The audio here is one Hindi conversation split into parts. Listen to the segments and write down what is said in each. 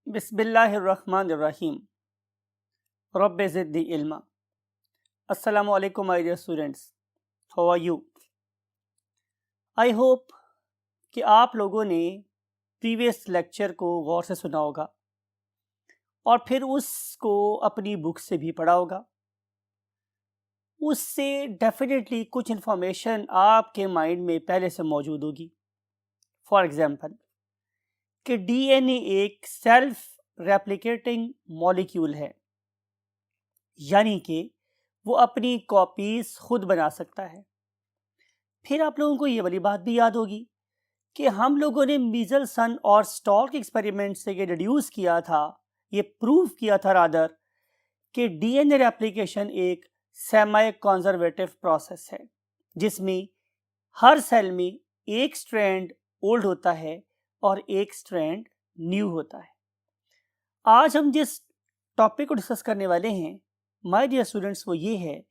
बिस्मिल्लाहिर्रहमानिर्रहीम। रब्बि ज़िदनी इल्मा। अस्सलामु अलैकुम my dear students, how are you? I hope कि आप लोगों ने प्रीवियस लेक्चर को गौर से सुना होगा और फिर उसको अपनी बुक से भी पढ़ा होगा। उससे डेफिनेटली कुछ इन्फॉर्मेशन आपके माइंड में पहले से मौजूद होगी। फॉर एग्जांपल कि डीएनए एक सेल्फ रेप्लिकेटिंग मॉलिक्यूल है, यानी कि वो अपनी कॉपीज खुद बना सकता है। फिर आप लोगों को ये वाली बात भी याद होगी कि हम लोगों ने मीजल्सन और स्टॉर्क एक्सपेरिमेंट से ये डिड्यूस किया था, ये प्रूव किया था रादर, कि डीएनए रेप्लिकेशन एक सेमी कंजर्वेटिव प्रोसेस है, जिसमें हर सेल में एक स्ट्रैंड ओल्ड होता है और एक स्ट्रैंड न्यू होता है। आज हम जिस टॉपिक को डिस्कस करने वाले हैं माय डियर स्टूडेंट्स, वो ये है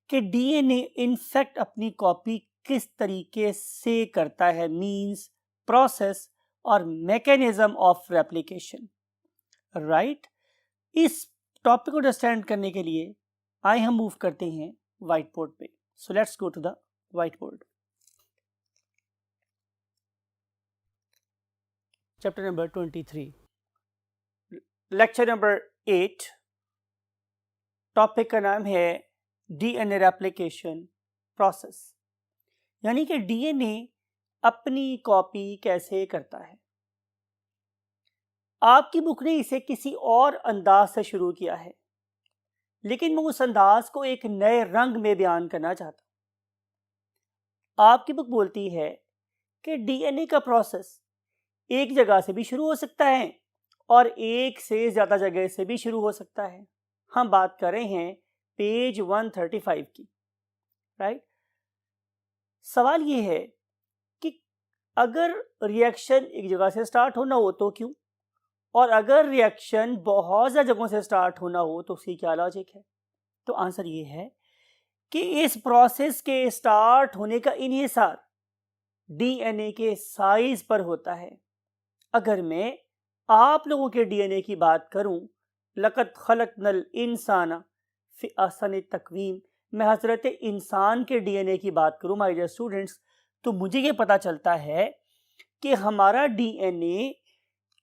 कि डीएनए इनफैक्ट अपनी कॉपी किस तरीके से करता है, मींस प्रोसेस और मैकेनिज्म ऑफ रेप्लिकेशन, राइट। इस टॉपिक को अंडरस्टैंड करने के लिए आइए हम मूव करते हैं व्हाइट बोर्ड पे। So let's go to the white board. Chapter number 23, lecture number 8। Topic का नाम है डीएनए रेप्लिकेशन प्रोसेस, यानी कि डीएनए अपनी कॉपी कैसे करता है। आपकी बुक ने इसे किसी और अंदाज से शुरू किया है, लेकिन मैं उस अंदाज को एक नए रंग में बयान करना चाहता हूं। आपकी बुक बोलती है कि डीएनए का प्रोसेस एक जगह से भी शुरू हो सकता है और एक से ज्यादा जगह से भी शुरू हो सकता है। हम बात कर रहे हैं पेज 135 की, राइट। सवाल ये है कि अगर रिएक्शन एक जगह से स्टार्ट होना हो तो क्यों, और अगर रिएक्शन बहुत ज़्यादा जगहों से स्टार्ट होना हो तो उसकी क्या लॉजिक है। तो आंसर ये है कि इस प्रोसेस के स्टार्ट होने का इन्हिसार डीएनए के साइज पर होता है। अगर मैं आप लोगों के डीएनए की बात करूं, लक़द खलक़नल इंसाना फी अहसनि तक़वीम, मैं हज़रत इंसान के डीएनए की बात करूं माय डियर स्टूडेंट्स, तो मुझे ये पता चलता है कि हमारा डीएनए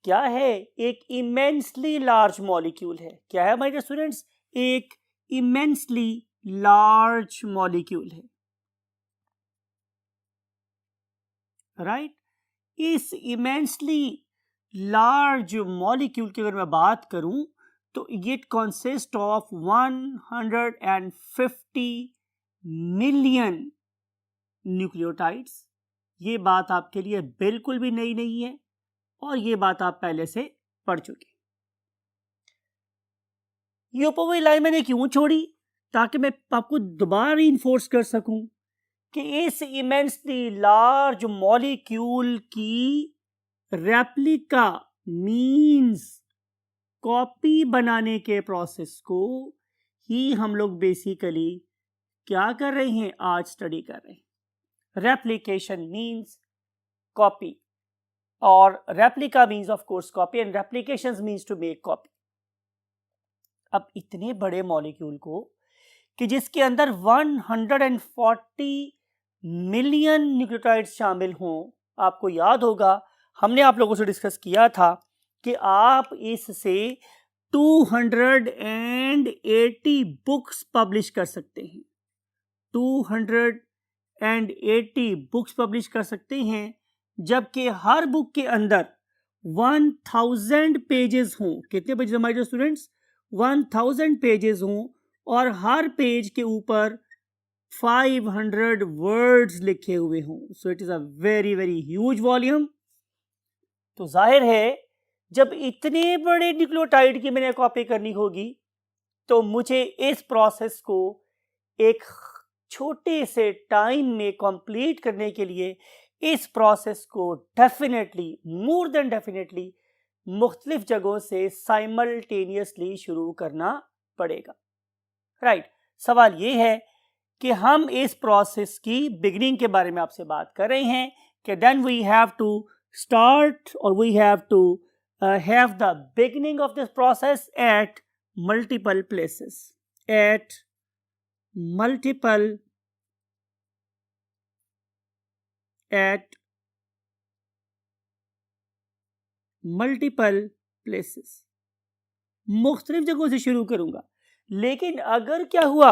क्या है, एक इमेंसली लार्ज मॉलिक्यूल है। क्या है माय डियर स्टूडेंट्स? एक इमेंसली लार्ज मॉलिक्यूल है, राइट। इस इमेंसली लार्ज मॉलिक्यूल की अगर मैं बात करूं तो it consist of 150 million nucleotides. ये बात आपके लिए बिल्कुल भी नई नहीं है और ये बात आप पहले से पढ़ चुके। ये ऊपर हुई लाइन मैंने क्यों छोड़ी, ताकि मैं आपको दोबारा रीइंफोर्स कर सकूं कि इस इमेंसली लार्ज मॉलिक्यूल की रेप्लिका मींस कॉपी बनाने के प्रोसेस को ही हम लोग बेसिकली क्या कर रहे हैं, आज स्टडी कर रहे हैं। रेप्लिकेशन मींस कॉपी और replica means of course copy and replications means to make copy. अब इतने बड़े मॉलिक्यूल को कि जिसके अंदर 140 मिलियन न्यूक्लियोटाइड्स शामिल हों, आपको याद होगा हमने आप लोगों से डिस्कस किया था कि आप इससे 280 बुक्स पब्लिश कर सकते हैं। 280 बुक्स पब्लिश कर सकते हैं, जबकि हर बुक के अंदर 1000 पेजेस हों। कितने पेजेस हमारे स्टूडेंट्स? 1000 पेजेस हों और हर पेज के ऊपर 500 वर्ड्स लिखे हुए हों। So it is a very very huge volume. तो जाहिर है जब इतने बड़े न्यूक्लियोटाइड की मैंने कॉपी करनी होगी तो मुझे इस प्रोसेस को एक छोटे से टाइम में कंप्लीट करने के लिए इस प्रोसेस को डेफिनेटली, मोर देन डेफिनेटली, मुख्तलिफ जगहों से साइमल्टेनियसली शुरू करना पड़ेगा, राइट। सवाल ये है कि हम इस प्रोसेस की बिगिनिंग के बारे में आपसे बात कर रहे हैं कि then we have to start or we have to have the beginning of this process at multiple places. At multiple places, मुख्तलिफ जगहों से शुरू करूंगा। लेकिन अगर क्या हुआ,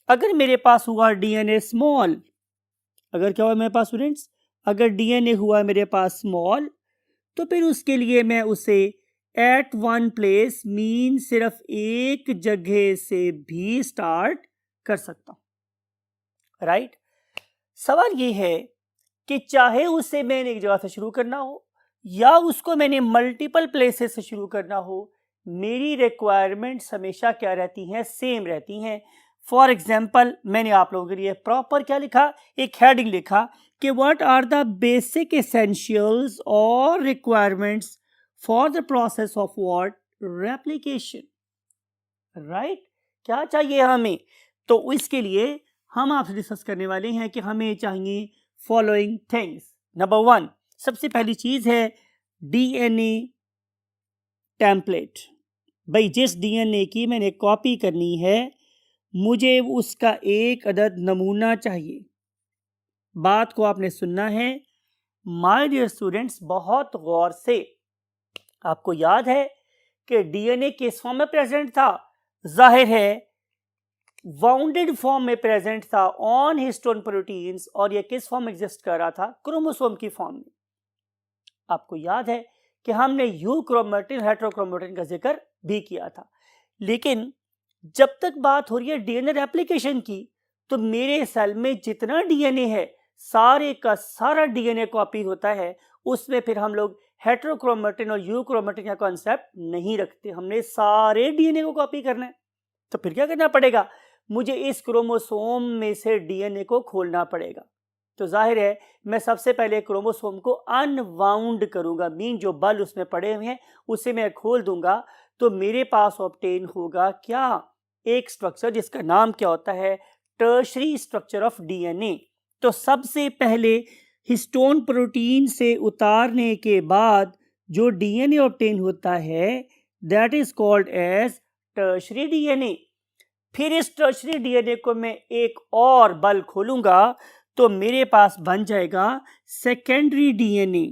अगर मेरे पास हुआ डीएनए स्मॉल, अगर क्या हुआ मेरे पास स्टूडेंट्स, अगर डीएनए हुआ मेरे पास स्मॉल, तो फिर उसके लिए मैं उसे एट वन प्लेस मीन सिर्फ एक जगह से भी स्टार्ट कर सकता हूं, राइट। सवाल ये है कि चाहे उसे मैंने एक जगह से शुरू करना हो या उसको मैंने मल्टीपल प्लेसेस से शुरू करना हो, मेरी रिक्वायरमेंट्स हमेशा क्या रहती हैं, सेम रहती हैं। फॉर एग्जाम्पल मैंने आप लोगों के लिए प्रॉपर क्या लिखा, एक हेडिंग लिखा कि what are the basic essentials और requirements for the process of what, replication, right. क्या चाहिए हमें, तो इसके लिए हम आपसे डिस्कस करने वाले हैं कि हमें चाहिए फॉलोइंग थिंग्स। नंबर 1, सबसे पहली चीज है डीएनए टेम्पलेट। भाई जिस डीएनए की मैंने कॉपी करनी है, मुझे उसका एक अदद नमूना चाहिए। बात को आपने सुनना है माय डियर स्टूडेंट्स बहुत गौर से। आपको याद है कि डीएनए किस फॉर्म में प्रेजेंट था, जाहिर है वाउंडेड फॉर्म में प्रेजेंट था ऑन हिस्टोन प्रोटीन्स, और यह किस फॉर्म में एग्जिस्ट कर रहा था, क्रोमोसोम की फॉर्म में। आपको याद है कि हमने यू क्रोमेटिन हेट्रोक्रोमेटिन का जिक्र भी किया था। लेकिन जब तक बात हो रही है डीएनए रेप्लिकेशन की, तो मेरे सेल में जितना डीएनए है सारे का सारा डीएनए कॉपी होता है। उसमें फिर हम लोग हेट्रोक्रोमेटिन और यू क्रोमेटिन का कॉन्सेप्ट नहीं रखते, हमने सारे डीएनए को कॉपी करना है। तो फिर क्या करना पड़ेगा, मुझे इस क्रोमोसोम में से डीएनए को खोलना पड़ेगा। तो जाहिर है मैं सबसे पहले क्रोमोसोम को अनवाउंड करूंगा, मीन जो बल उसमें पड़े हुए हैं उसे मैं खोल दूंगा। तो मेरे पास ऑब्टेन होगा क्या, एक स्ट्रक्चर जिसका नाम क्या होता है, टर्शरी स्ट्रक्चर ऑफ डीएनए। तो सबसे पहले हिस्टोन प्रोटीन से उतारने के बाद जो डीएनए ऑब्टेन होता है that is called as tertiary DNA. फिर इस टर्शरी डीएनए को मैं एक और बल खोलूंगा तो मेरे पास बन जाएगा सेकेंडरी डीएनए।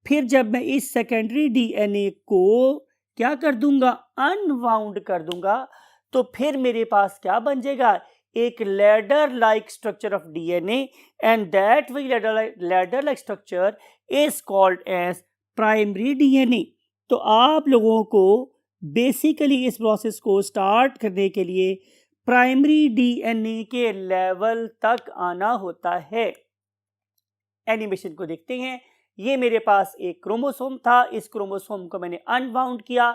फिर जब मैं इस सेकेंडरी डीएनए को क्या कर दूंगा, अनवाउंड कर दूंगा, तो फिर मेरे पास क्या बन जाएगा, एक ladder like structure of DNA, and that we ladder like structure is called as primary DNA. तो आप लोगों को बेसिकली इस प्रोसेस को स्टार्ट करने के लिए प्राइमरी डीएनए के लेवल तक आना होता है। एनिमेशन को देखते हैं। ये मेरे पास एक क्रोमोसोम था, इस क्रोमोसोम को मैंने अनवाउंड किया।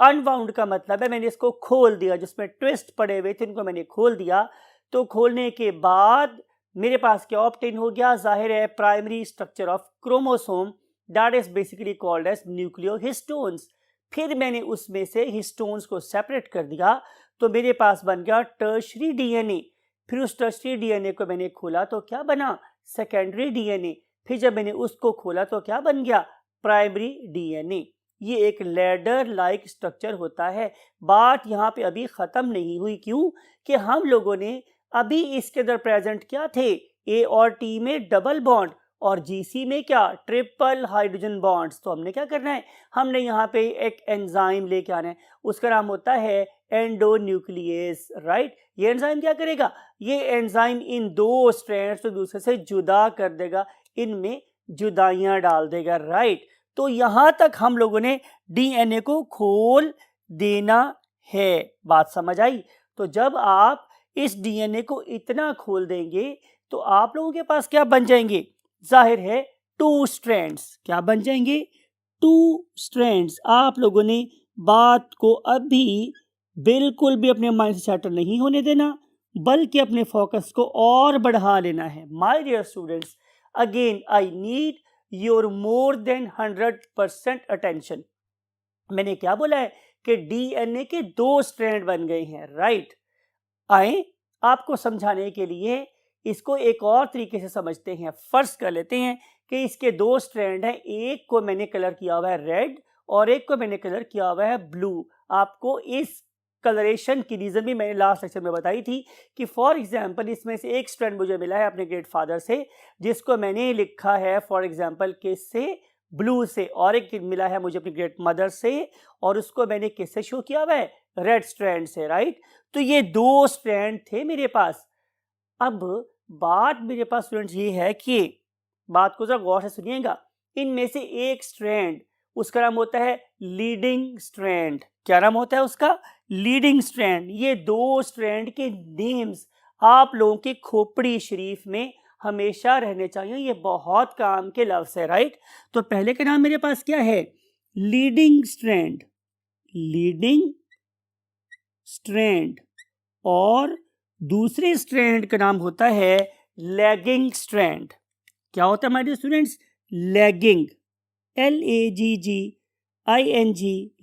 अनवाउंड का मतलब है मैंने इसको खोल दिया, जिसमें ट्विस्ट पड़े हुए थे इनको मैंने खोल दिया। तो खोलने के बाद मेरे पास क्या ऑब्टेन हो गया, जाहिर है primary structure of chromosome, that is basically called as nucleohistones. फिर मैंने उसमें से हिस्टोन्स को सेपरेट कर दिया, तो मेरे पास बन गया टर्शरी डीएनए। फिर उस टर्शरी डीएनए को मैंने खोला तो क्या बना, सेकेंडरी डीएनए। फिर जब मैंने उसको खोला तो क्या बन गया, प्राइमरी डीएनए। ये एक लैडर लाइक स्ट्रक्चर होता है। बात यहाँ पे अभी ख़त्म नहीं हुई, क्यों कि हम लोगों ने अभी इसके अंदर प्रेजेंट क्या थे, ए और टी में डबल बॉन्ड और जीसी में क्या, ट्रिपल हाइड्रोजन बॉन्ड्स। तो हमने क्या करना है, हमने यहाँ पे एक एंजाइम लेके आना है, उसका नाम होता है एंडोन्यूक्लियस, राइट। ये एंजाइम क्या करेगा, ये एंजाइम इन दो स्ट्रैंड्स को दूसरे से जुदा कर देगा, इनमें जुदाइयां डाल देगा, राइट। तो यहां तक हम लोगों ने डीएनए को खोल देना है। बात समझ आई। तो जब आप इस डीएनए को इतना खोल देंगे तो आप लोगों के पास क्या बन जाएंगे, जाहिर है टू स्ट्रैंड्स। क्या बन जाएंगे, टू स्ट्रैंड्स। आप लोगों ने बात को अभी बिल्कुल भी अपने माइंड से शटर नहीं होने देना, बल्कि अपने फोकस को और बढ़ा लेना है। My dear students, again I need your more than 100% attention. मैंने क्या बोला है कि डीएनए के दो स्ट्रैंड बन गए हैं, राइट। आए आपको समझाने के लिए इसको एक और तरीके से समझते हैं। फर्स्ट कर लेते हैं कि इसके दो स्ट्रैंड हैं, एक को मैंने कलर किया हुआ है रेड और एक को मैंने कलर किया हुआ है ब्लू। आपको इस कलरेशन की रीज़न भी मैंने लास्ट लेक्चर में बताई थी कि फॉर एग्जांपल इसमें से एक स्ट्रैंड मुझे मिला है अपने ग्रेट फादर से, जिसको मैंने लिखा है फॉर एग्जांपल किस से, ब्लू से, और एक मिला है मुझे अपनी ग्रेट मदर से, और उसको मैंने किससे शो किया हुआ है, रेड स्ट्रैंड से, राइट। तो ये 2 स्ट्रैंड थे मेरे पास। अब बात मेरे पास स्टूडेंट्स ये है कि बात को जरा गौर से सुनिएगा, इनमें से एक स्ट्रैंड उसका नाम होता है लीडिंग स्ट्रैंड। क्या नाम होता है उसका, लीडिंग स्ट्रैंड। ये 2 स्ट्रैंड के नेम्स आप लोगों के खोपड़ी शरीफ में हमेशा रहने चाहिए, ये बहुत काम के लफ्ज़ है, राइट। तो पहले का नाम मेरे पास क्या है, लीडिंग स्ट्रैंड, लीडिंग स्ट्रैंड, और दूसरे स्ट्रैंड का नाम होता है लैगिंग स्ट्रैंड। क्या होता है हमारे students, lagging, LAGGING,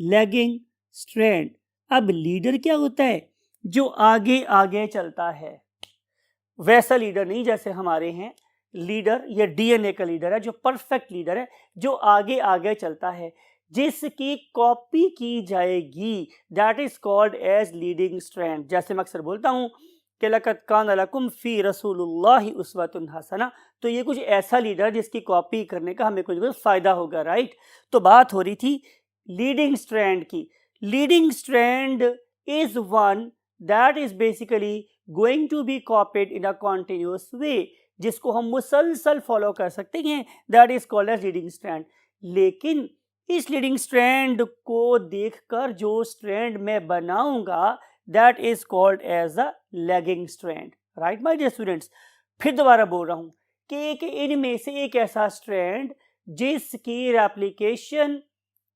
lagging strand. अब लीडर क्या होता है, जो आगे आगे चलता है, वैसा लीडर नहीं जैसे हमारे हैं। लीडर ये DNA का लीडर है, जो परफेक्ट लीडर है, जो आगे आगे चलता है, जिसकी कॉपी की जाएगी, that is called as leading strand. जैसे मैं अक्सर बोलता हूँ कि लक़द कान लकुम फ़ी रसूलिल्लाहि उस्वतुन हसना, तो ये कुछ ऐसा लीडर जिसकी कॉपी करने का हमें कुछ फ़ायदा होगा, राइट। तो बात हो रही थी लीडिंग स्ट्रैंड की। Leading strand is one that is basically going to be copied in a continuous way, जिसको हम मुसलसल फॉलो कर सकते हैं, that is called as leading strand. लेकिन इस लीडिंग स्ट्रैंड को देखकर जो स्ट्रैंड मैं बनाऊंगा, that is called as a lagging strand, right my dear students. फिर दोबारा बोल रहा हूं कि इनमें से एक ऐसा स्ट्रैंड जिसकी रेप्लिकेशन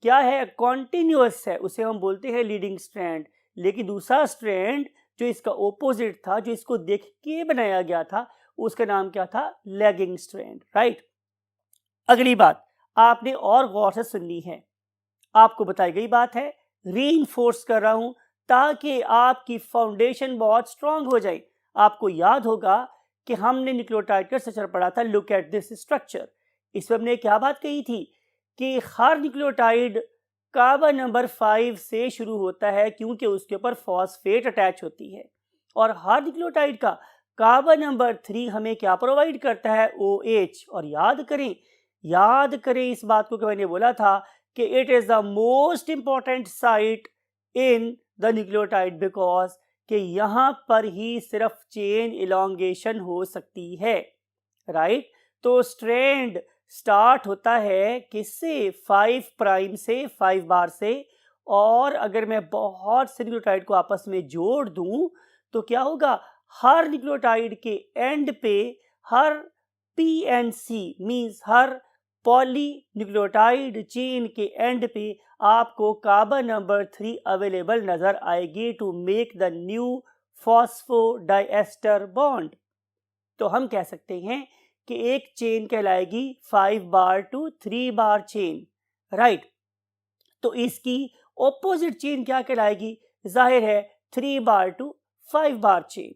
क्या है, कॉन्टिन्यूअस है, उसे हम बोलते हैं लीडिंग स्ट्रैंड। लेकिन दूसरा स्ट्रैंड जो इसका ओपोजिट था, जो इसको देख के बनाया गया था, उसका नाम क्या था, लैगिंग स्ट्रैंड, राइट। अगली बात आपने और गौर से सुननी है, आपको बताई गई बात है, रीइंफोर्स कर रहा हूं ताकि आपकी फाउंडेशन बहुत स्ट्रांग हो जाए। आपको याद होगा कि हमने न्यूक्लियोटाइड का स्ट्रक्चर पढ़ा था, लुक एट दिस स्ट्रक्चर। इसमें हमने क्या बात कही थी कि हर न्यूक्लियोटाइड कार्बन नंबर 5 से शुरू होता है, क्योंकि उसके ऊपर फॉस्फेट अटैच होती है, और हर न्यूक्लियोटाइड का कार्बन नंबर 3 हमें क्या प्रोवाइड करता है, OH। और याद करें इस बात को कि मैंने बोला था कि it is the most important site in the nucleotide, because कि यहाँ पर ही सिर्फ चेन इलॉन्गेशन हो सकती है, राइट। तो स्ट्रैंड स्टार्ट होता है किससे, 5 प्राइम से, 5 बार से, और अगर मैं बहुत से न्यूक्लियोटाइड को आपस में जोड़ दूं तो क्या होगा, हर न्यूक्लियोटाइड के एंड पे, हर PNC मींस हर पॉली न्यूक्लियोटाइड चेन के एंड पे आपको कार्बन नंबर 3 अवेलेबल नजर आएगी to make the new phosphodiester bond. तो हम कह सकते हैं कि एक चेन कहलाएगी 5 बार टू 3 बार चेन, राइट। तो इसकी ऑपोजिट चेन क्या कहलाएगी, जाहिर है 3 बार टू 5 बार चेन।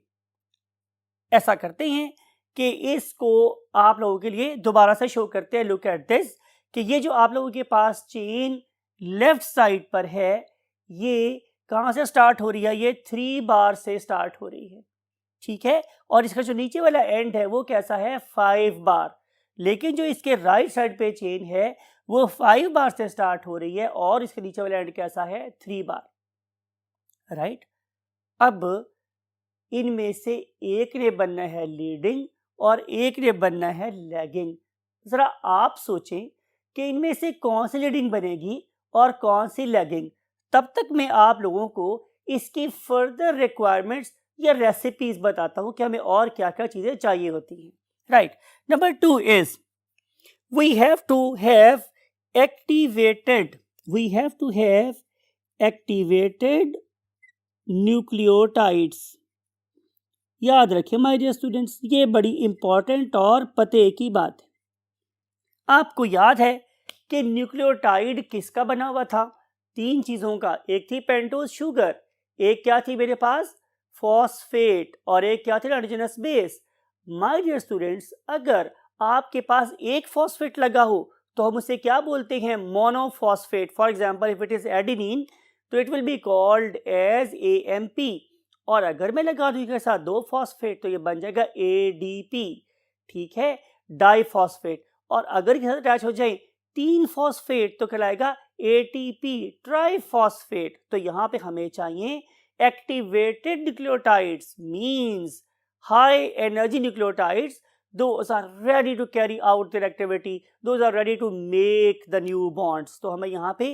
ऐसा करते हैं कि इसको आप लोगों के लिए दोबारा से शो करते हैं, लुक एट दिस, कि ये जो आप लोगों के पास चेन लेफ्ट साइड पर है, ये कहाँ से स्टार्ट हो रही है, ये 3 बार से स्टार्ट हो रही है, ठीक है। और इसका जो नीचे वाला एंड है वो कैसा है, 5 बार। लेकिन जो इसके राइट साइड पे चेन है वो 5 बार से स्टार्ट हो रही है, और इसके नीचे वाला एंड कैसा है, 3 बार, राइट। अब इनमें से एक ने बनना है लीडिंग और एक ने बनना है लैगिंग। जरा आप सोचें कि इनमें से कौन सी लीडिंग बनेगी और कौन सी लैगिंग। तब तक मैं आप लोगों को इसकी फर्दर रिक्वायरमेंट्स या रेसिपीज बताता हूं कि हमें और क्या क्या चीजें चाहिए होती हैं, right. Number 2 is we have to have activated nucleotides. याद रखें माय डियर स्टूडेंट्स, ये बड़ी इंपॉर्टेंट और पते की बात है। आपको याद है कि न्यूक्लियोटाइड किसका बना हुआ था, 3 चीजों का। एक थी पेंटोज शुगर, एक क्या थी मेरे पास, फॉस्फेट, और एक क्या थी, nitrogenous base. My dear students, अगर आपके पास एक फॉस्फेट लगा हो तो हम उसे क्या बोलते हैं, monophosphate. For example if it is adenine तो it will be called as AMP, और अगर मैं लगा दूं इसके साथ 2 फॉस्फेट तो ये बन जाएगा ADP, ठीक है, डाइफॉस्फेट। और अगर इसके साथ अटैच हो जाए 3 फॉस्फेट तो कहलाएगा ATP, ट्राइफॉस्फेट। तो यहाँ पे हमें चाहिए activated nucleotides, means high energy nucleotides, those are ready to carry out their activity, those are ready to make the new bonds। तो हमें यहाँ पे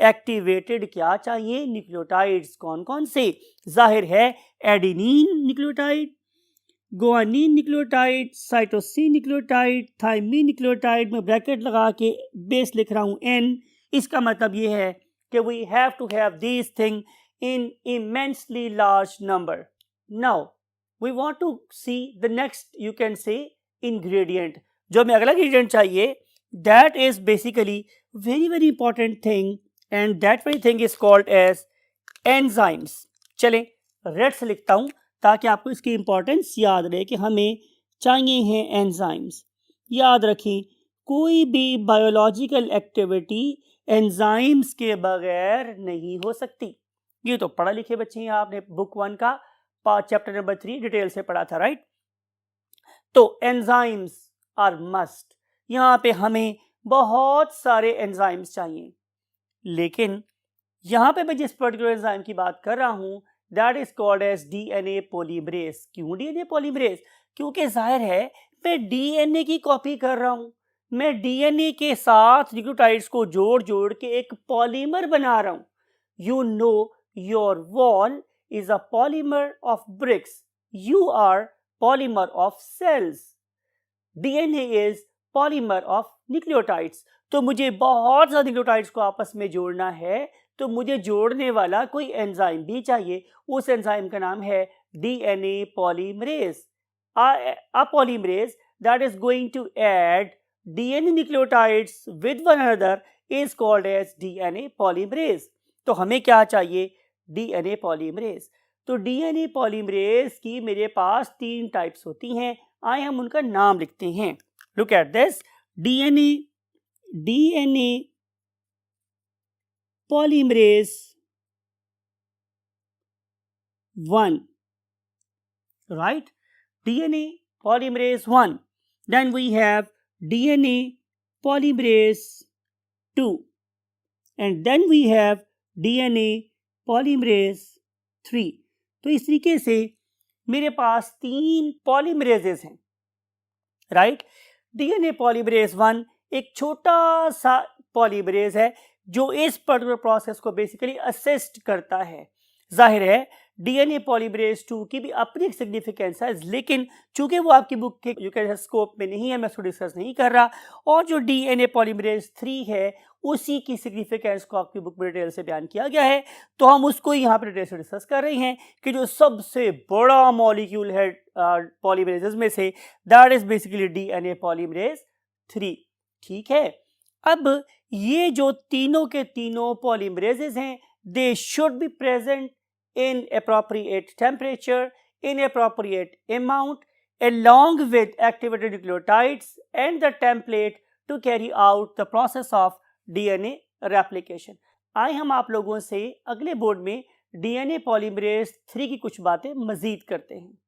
एक्टिवेटेड क्या चाहिए, न्यूक्लियोटाइड्स। कौन कौन से, जाहिर है adenine nucleotide, guanine nucleotide, cytosine nucleotide, thymine nucleotide. मैं ब्रैकेट लगा के बेस लिख रहा हूँ N। इसका मतलब ये है कि we have to have these thing in immensely large number. Now we want to see the next, you can say, ingredient। जो हमें अगला ingredient चाहिए, that is basically very important thing, and that very thing is called as enzymes। चलें रेड से लिखता हूं ताकि आपको इसकी इंपॉर्टेंस याद रहे कि हमें चाहिए हैं एंजाइम्स। याद रखें, कोई भी बायोलॉजिकल एक्टिविटी एंजाइम्स के बगैर नहीं हो सकती। ये तो पढ़ा लिखे बच्चे हैं, आपने बुक 1 का चैप्टर नंबर 3 डिटेल से पढ़ा था, राइट। तो एंजाइम्स आर मस्ट। यहां पे हमें बहुत सारे एंजाइम्स चाहिए, लेकिन यहां पे मैं जिस पर्टिकुलर एंजाइम की बात कर रहा हूं that is called as DNA polymerase. क्यों DNA पॉलीमरेज? क्योंकि जाहिर है मैं DNA की कॉपी कर रहा हूं, मैं DNA के साथ न्यूक्लियोटाइड्स को जोड़ जोड़ के एक पॉलीमर बना रहा हूं। You know your wall is a polymer of bricks, you are polymer of cells, DNA is polymer of nucleotides। तो मुझे बहुत ज़्यादा न्यूक्लियोटाइड्स को आपस में जोड़ना है, तो मुझे जोड़ने वाला कोई एंजाइम भी चाहिए। उस एंजाइम का नाम है DNA polymerase। A polymerase that is going to add DNA nucleotides with one another is called as DNA polymerase। तो हमें क्या चाहिए, DNA पॉलीमरेज। तो DNA पॉलीमरेज की मेरे पास 3 टाइप्स होती हैं। आए हम उनका नाम लिखते हैं। Look at this, DNA polymerase 1, right, DNA polymerase 1। then we have DNA polymerase 2, and then we have DNA polymerase 3। तो इस तरीके से मेरे पास 3 पॉलीमरेजेस हैं, राइट। DNA पॉलीमरेज 1 एक छोटा सा पॉलीमरेज है जो इस पर्टिकुलर प्रोसेस को बेसिकली असिस्ट करता है। जाहिर है DNA पॉलीमरेज 2 की भी अपनी एक सिग्निफिकेंस है, लेकिन चूंकि वो आपकी बुक के यूकेशन स्कोप में नहीं है, मैं उसको डिस्कस नहीं कर रहा। और जो DNA पॉलीमरेज 3 है उसी की सिग्निफिकेंस को आपकी बुक में डिटेल से बयान किया गया है, तो हम उसको यहाँ पर डिटेल से डिस्कस कर रहे हैं कि जो सबसे बड़ा मॉलिक्यूल है पॉलीमरेजेस में से, that is basically DNA polymerase 3, ठीक है। अब ये जो तीनों के तीनों पॉलीमरेजेस हैं, they should be present in appropriate temperature, in appropriate amount, along with activated nucleotides and the template to carry out the process of DNA replication। आए हम आप लोगों से अगले बोर्ड में DNA polymerase 3 की कुछ बातें मजीद करते हैं।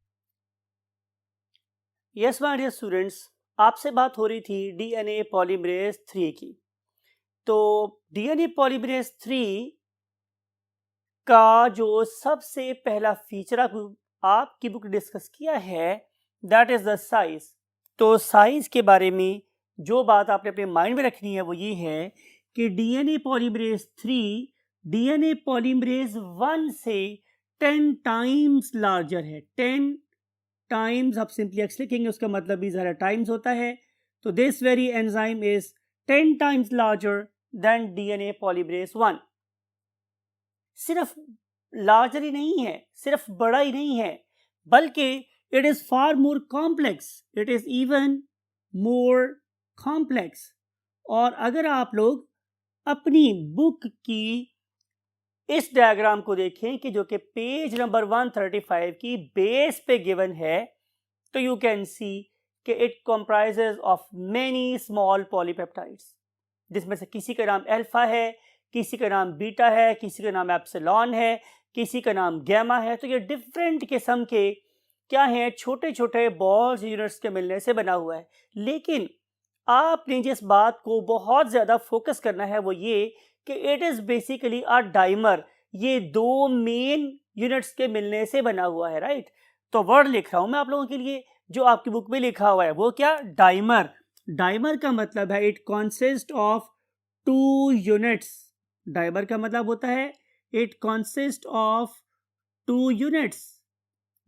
Yes my dear students, आपसे बात हो रही थी DNA polymerase 3 की। तो DNA polymerase 3 का जो सबसे पहला फीचर आपकी बुक डिस्कस किया है दैट इज द साइज। तो साइज के बारे में जो बात आपने अपने माइंड में रखनी है वो ये है कि DNA पॉलीमरेज 3 DNA पॉलीमरेज 1 से 10 टाइम्स लार्जर है। 10 टाइम्स, आप सिंपली एक्स लिखेंगे, उसका मतलब भी ज़रा टाइम्स होता है। तो this very enzyme is 10 times larger than DNA polymerase 1। सिर्फ लार्जर ही नहीं है, सिर्फ बड़ा ही नहीं है, बल्कि it is far more complex, it is even more complex. और अगर आप लोग अपनी बुक की इस डायग्राम को देखें कि जो कि पेज नंबर 135 की बेस पे गिवन है, तो यू कैन सी कि it comprises of many small polypeptides. जिसमें से किसी का नाम अल्फा है, किसी का नाम बीटा है, किसी का नाम एप्सिलॉन है, किसी का नाम गैमा है। तो ये डिफरेंट किस्म के क्या हैं, छोटे छोटे बॉल्स यूनिट्स के मिलने से बना हुआ है। लेकिन आपने जिस बात को बहुत ज़्यादा फोकस करना है वो ये कि it is basically a dimer. ये दो मेन यूनिट्स के मिलने से बना हुआ है, राइट। तो वर्ड लिख रहा हूं मैं आप लोगों के लिए, जो आपकी बुक में लिखा हुआ है वो क्या, डाइमर। डाइमर का मतलब है it consist of two units. Dimer का मतलब होता है it consist of two units,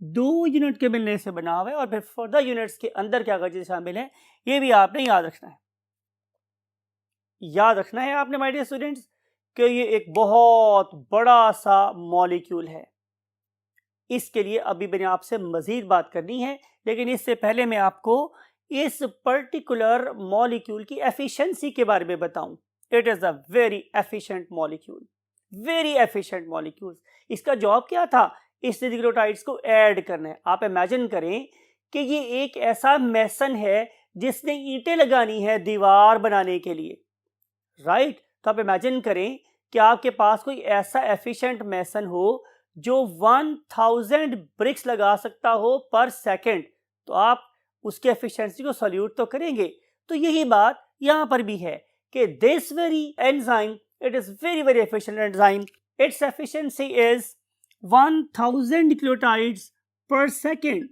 दो यूनिट के मिलने से बना हुआ है। और फिर फर्दर यूनिट्स के अंदर क्या चीजें शामिल है ये भी आपने याद रखना है। याद रखना है आपने माय डियर स्टूडेंट्स कि ये एक बहुत बड़ा सा मॉलिक्यूल है। इसके लिए अभी मैंने आपसे मजीद बात करनी है, लेकिन इससे पहले मैं आपको इस पर्टिकुलर मॉलिक्यूल की एफिशिएंसी के बारे में बताऊं। It is a very efficient molecule, very efficient molecule. इसका जॉब क्या था, इस न्यूक्लियोटाइड्स को ऐड करना है। आप इमेजिन करें कि ये एक ऐसा मेसन है जिसने ईंटें लगानी है दीवार बनाने के लिए, राइट। तो आप इमेजिन करें कि आपके पास कोई ऐसा एफिशिएंट मेसन हो जो 1000 ब्रिक्स लगा सकता हो पर सेकंड, तो आप उसकी एफिशिएंसी को सल्यूट तो करेंगे। तो यही बात यहां पर भी है कि this very enzyme, it is very very efficient enzyme. Its efficiency is 1000 nucleotides पर सेकंड,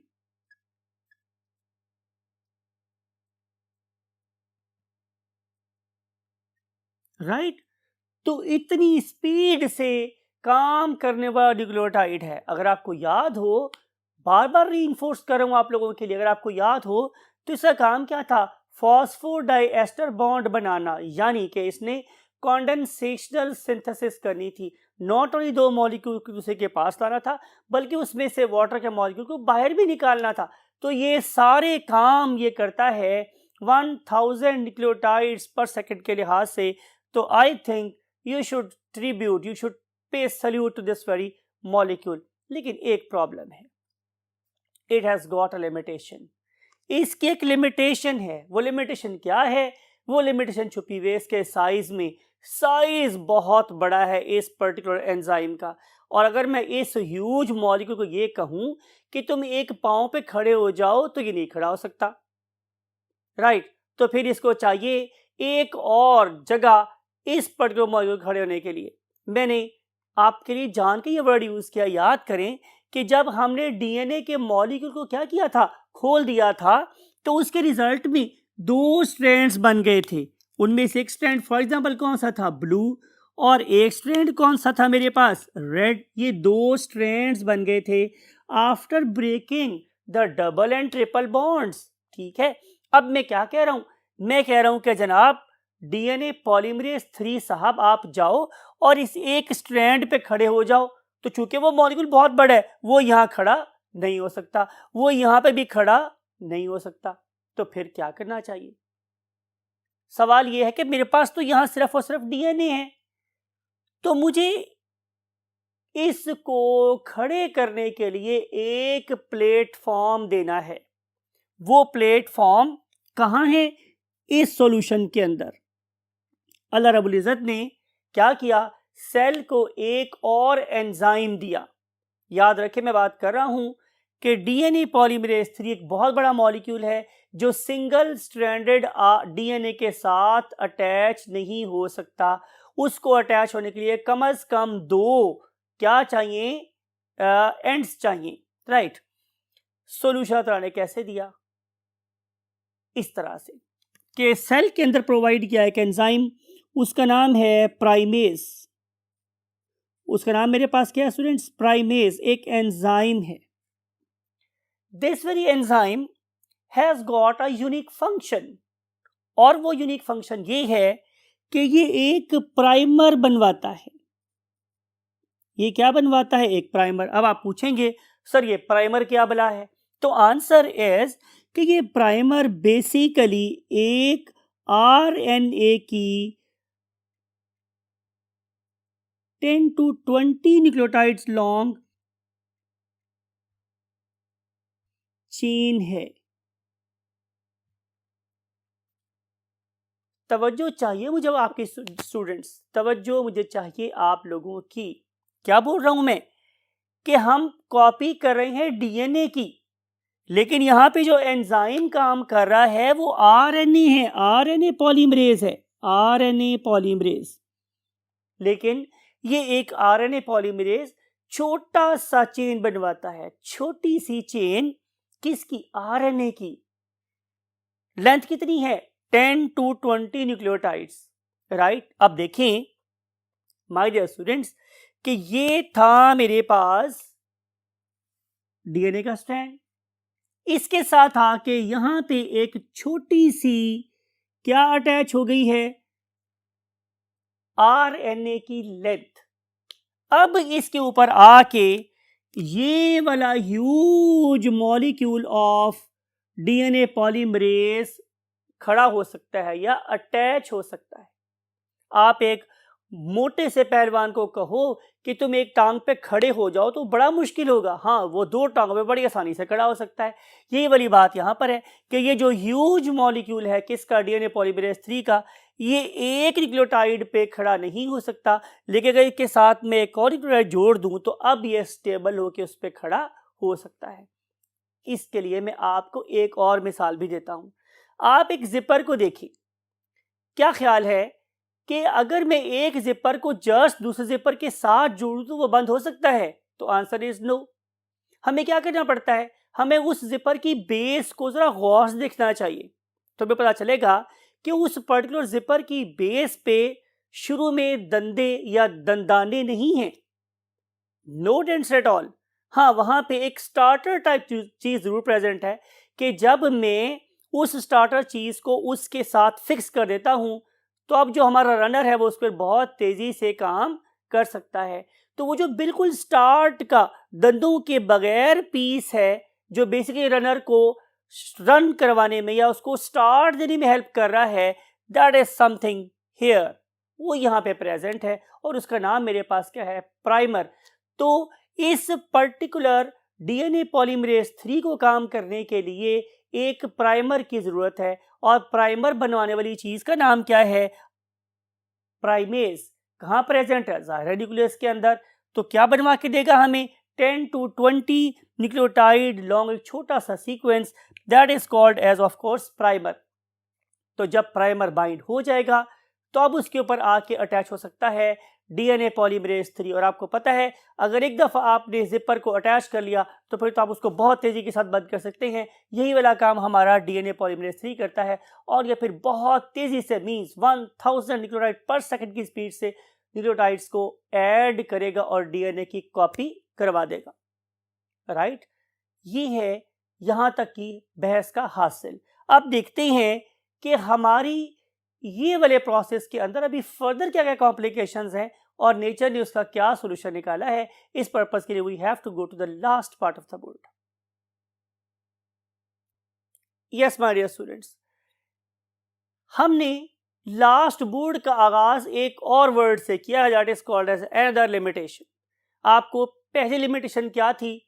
राइट। तो इतनी स्पीड से काम करने वाला न्यूक्लियोटाइड है। अगर आपको याद हो, बार बार रीइंफोर्स कर रहा हूं आप लोगों के लिए, अगर आपको याद हो तो इसका काम क्या था, फॉस्फोडाइएस्टर बॉन्ड बनाना, यानी कि इसने कॉन्डेंसेशनल सिंथेसिस करनी थी। नॉट ओनली दो मॉलिक्यूल को दूसरे के पास लाना था, बल्कि उसमें से वाटर के मॉलिक्यूल को बाहर भी निकालना था। तो ये सारे काम ये करता है 1000 न्यूक्लियोटाइड्स पर सेकंड के लिहाज से। तो I think you should tribute, you should pay salute to this very molecule। लेकिन एक प्रॉब्लम है, it has got a limitation। इसकी एक लिमिटेशन है। वो लिमिटेशन क्या है, वो लिमिटेशन छुपी हुई है इसके साइज में। साइज बहुत बड़ा है इस पर्टिकुलर एंजाइम का। और अगर मैं इस ह्यूज मॉलिक्यूल को ये कहूं कि तुम एक पांव पे खड़े हो जाओ तो ये नहीं खड़ा हो सकता, राइट। तो फिर इसको चाहिए एक और जगह इस पर्टिकुलर मॉलिक्यूल खड़े होने के लिए। मैंने आपके लिए जान के ये वर्ड यूज किया। याद करें कि जब हमने डीएनए के मॉलिक्यूल को क्या किया था, खोल दिया था, तो उसके रिजल्ट में दो स्ट्रैंड्स बन गए थे। उनमें से एक स्ट्रैंड फॉर एग्जांपल कौन सा था, ब्लू, और एक स्ट्रैंड कौन सा था मेरे पास, रेड। ये दो स्ट्रैंड्स बन गए थे after breaking the double and triple bonds. ठीक है, अब मैं क्या कह रहा हूं, मैं कह रहा हूं कि जनाब डीएनए पॉलीमरेज 3 साहब आप जाओ और इस एक स्ट्रैंड पे खड़े हो जाओ। तो चूंकि वो मॉलिक्यूल बहुत बड़ा है, वो यहां खड़ा नहीं हो सकता, वो यहां पे भी खड़ा नहीं हो सकता। तो फिर क्या करना चाहिए, सवाल ये है कि मेरे पास तो यहां सिर्फ और सिर्फ डीएनए है, तो मुझे इसको खड़े करने के लिए एक प्लेटफॉर्म देना है। वो प्लेटफॉर्म कहां है, इस सॉल्यूशन के अंदर। अल्लाह रब्बुल इज़्ज़त ने क्या किया, सेल को एक और एंजाइम दिया। याद रखें मैं बात कर रहा हूं कि डीएनए पॉलीमरेज 3 एक बहुत बड़ा मॉलिक्यूल है जो सिंगल स्ट्रैंडेड डीएनए के साथ अटैच नहीं हो सकता। उसको अटैच होने के लिए कम से कम दो क्या चाहिए, एंड्स चाहिए, राइट। सोल्यूशन अल्लाह ने कैसे दिया, इस तरह से कि सेल के अंदर प्रोवाइड किया एक एंजाइम, उसका नाम है प्राइमेज। उसका नाम मेरे पास क्या है स्टूडेंट्स, प्राइमेज, एक एंजाइम है। This very enzyme has got a unique function, और वो यूनिक फंक्शन ये है कि ये एक प्राइमर बनवाता है। ये क्या बनवाता है, एक प्राइमर। अब आप पूछेंगे सर ये प्राइमर क्या भला है, तो आंसर इज कि ये प्राइमर बेसिकली एक आरएनए की 10 to 20 न्यूक्लियोटाइड्स लॉन्ग चेन है। तवज्जो चाहिए मुझे आपके स्टूडेंट्स, तवज्जो मुझे चाहिए आप लोगों की। क्या बोल रहा हूं मैं कि हम कॉपी कर रहे हैं डीएनए की, लेकिन यहां पे जो एंजाइम काम कर रहा है वो आरएनए है, आरएनए पॉलीमरेज है, आरएनए पॉलीमरेज। लेकिन ये एक आरएनए पॉलीमरेज छोटा सा चेन बनवाता है, छोटी सी चेन किसकी? आरएनए की। लेंथ कितनी है? 10 to 20 न्यूक्लियोटाइड्स, राइट। अब देखें माय डियर स्टूडेंट्स कि ये था मेरे पास डीएनए का स्ट्रैंड, इसके साथ आके यहां पे एक छोटी सी क्या अटैच हो गई है? आरएनए की लेंथ। अब इसके ऊपर आके ये वाला huge molecule of DNA polymerase खड़ा हो सकता है या अटैच हो सकता है। आप एक मोटे से पहलवान को कहो कि तुम एक टांग पे खड़े हो जाओ तो बड़ा मुश्किल होगा, हाँ वो दो टांगों पे बड़ी आसानी से खड़ा हो सकता है। यही वाली बात यहाँ पर है कि ये जो ह्यूज मॉलिक्यूल है किसका? डीएनए पॉलीमरेज 3 का, ये एक न्यूक्लियोटाइड पे खड़ा नहीं हो सकता, लेकिन अगर इसके साथ में एक और न्यूक्लियोटाइड जोड़ दूं तो अब ये स्टेबल होकर उस पर खड़ा हो सकता है। इसके लिए मैं आपको एक और मिसाल भी देता हूं। आप एक जिपर को देखिए, क्या ख्याल है कि अगर मैं एक जिपर को जस्ट दूसरे जिपर के साथ जोड़ूं तो वो बंद हो सकता है? तो आंसर इज नो। हमें क्या करना पड़ता है? हमें उस जिपर की बेस को जरा गौर से देखना चाहिए, तो हमें पता चलेगा कि उस पर्टिकुलर जिपर की बेस पे शुरू में दंदे या दंदाने नहीं हैं, नो डेंट्स एट ऑल। हाँ, वहां पे एक स्टार्टर टाइप चीज जरूर प्रेजेंट है कि जब मैं उस स्टार्टर चीज को उसके साथ फिक्स कर देता हूं तो अब जो हमारा रनर है वो उस पर बहुत तेजी से काम कर सकता है। तो वो जो बिल्कुल स्टार्ट का दंदों के बगैर पीस है जो बेसिकली रनर को रन करवाने में या उसको स्टार्ट देने में हेल्प कर रहा है, दैट इज समथिंग हियर, वो यहाँ पे प्रेजेंट है और उसका नाम मेरे पास क्या है? प्राइमर। तो इस पर्टिकुलर डीएनए पॉलीमरेज 3 को काम करने के लिए एक प्राइमर की जरूरत है और प्राइमर बनवाने वाली चीज का नाम क्या है? प्राइमेज। कहां प्रेजेंट है? जाहिर है न्यूक्लियस के अंदर। तो क्या बनवा के देगा हमें? 10 to 20 न्यूक्लियोटाइड लॉन्ग एक छोटा सा sequence, that is called as of course primer. तो जब प्राइमर बाइंड हो जाएगा तो अब उसके ऊपर आके अटैच हो सकता है डीएनए पॉलीमरेज 3। और आपको पता है अगर एक दफ़ा आपने जिपर को अटैच कर लिया तो फिर तो आप उसको बहुत तेज़ी के साथ बंद कर सकते हैं। यही वाला काम हमारा डीएनए पॉलीमरेज 3 करता है और ये फिर बहुत तेज़ी से मीन्स 1000 न्यूक्लियोटाइड पर सेकंड की स्पीड से न्यूक्लियोटाइड्स को ऐड करेगा और डीएनए की कॉपी करवा देगा, राइट। ये है यहाँ तक की बहस का हासिल। अब देखते हैं कि हमारी ये वाले प्रोसेस के अंदर अभी फर्दर क्या क्या कॉम्प्लिकेशंस हैं और नेचर ने उसका क्या सोल्यूशन निकाला है। इस पर्पस के लिए we have to go to the last part of the board. Yes my dear students, हमने लास्ट बोर्ड का आगाज एक और वर्ड से किया है, that is called as another limitation. आपको पहली लिमिटेशन क्या थी